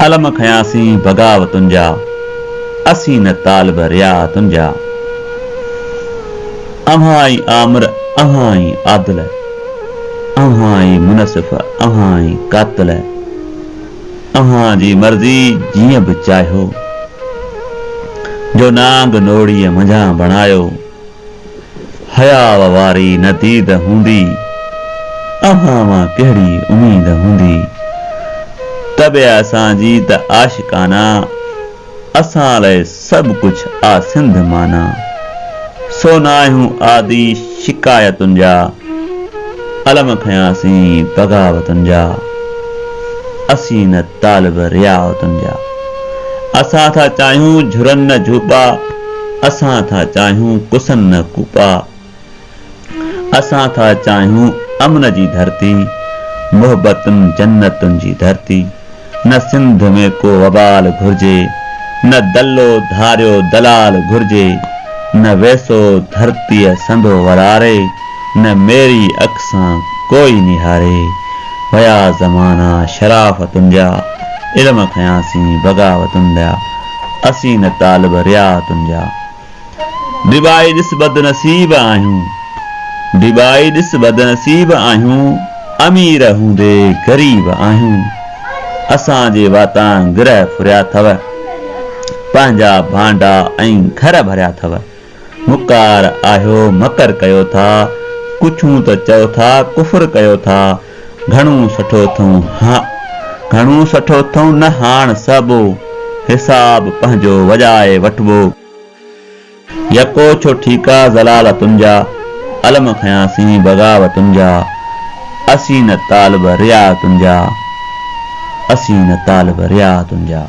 अलम खयासीं बग़ावतुनि जा असीं न तालिब रियातुनि जा अव्हां ई आमिर अव्हां ई आदिल अव्हां ई منصف अव्हां ई قاتل अव्हां जी मर्ज़ी जीअं बि चाहियो जो नांग नोड़ीअ मंझां बणायो हयाء वारी नदीद हूंदी अव्हां मां कहिड़ी उम्मीद हूंदी तबे असांजी त आशिकाना असां लाइ सभु कुझु आ सिंध माना सो नाहियूं आदि शिकायतुनि जा अलम खयासीं बग़ावतुनि जा असीं न तालिब रियातुनि जा असां था चाहियूं झुरन न झूपा असां था चाहियूं कुसन न कूपा असां था चाहियूं अमन जी धरती मोहब्बतुनि जन्नतुनि जी धरती न सिंध में को वबाल घुर्जे न दल्लो धारियो दलाल घुर्जे न वैसो धरतीअ संदो वरारे न मेरी अक्सां कोई निहारे वया ज़माना शराफ़तुनि जा इल्म खयासीं बग़ावतुनि जा असीं न तालिब रियातुनि जा ॾिॿाई ॾिस बदनसीब आहियूं ॾिॿाई ॾिस बदनसीब आहियूं अमीर हूंदे ग़रीब आहियूं असांजे वातां गिरह फुरिया अथव पंहिंजा भांडा ऐं घर भरिया अथव मुकार आहियो मकर कयो था कुझूं त चओ था कुफर कयो था घणो सुठो अथऊं न हाण सबो हिसाब पंहिंजो वॼाए वठिबो यको छो ठीका ज़लालतुनि जा अलम खयासीं बग़ावतुनि जा असीं न तालिब रियातुनि जा असीं न तालिब रियातुनि जा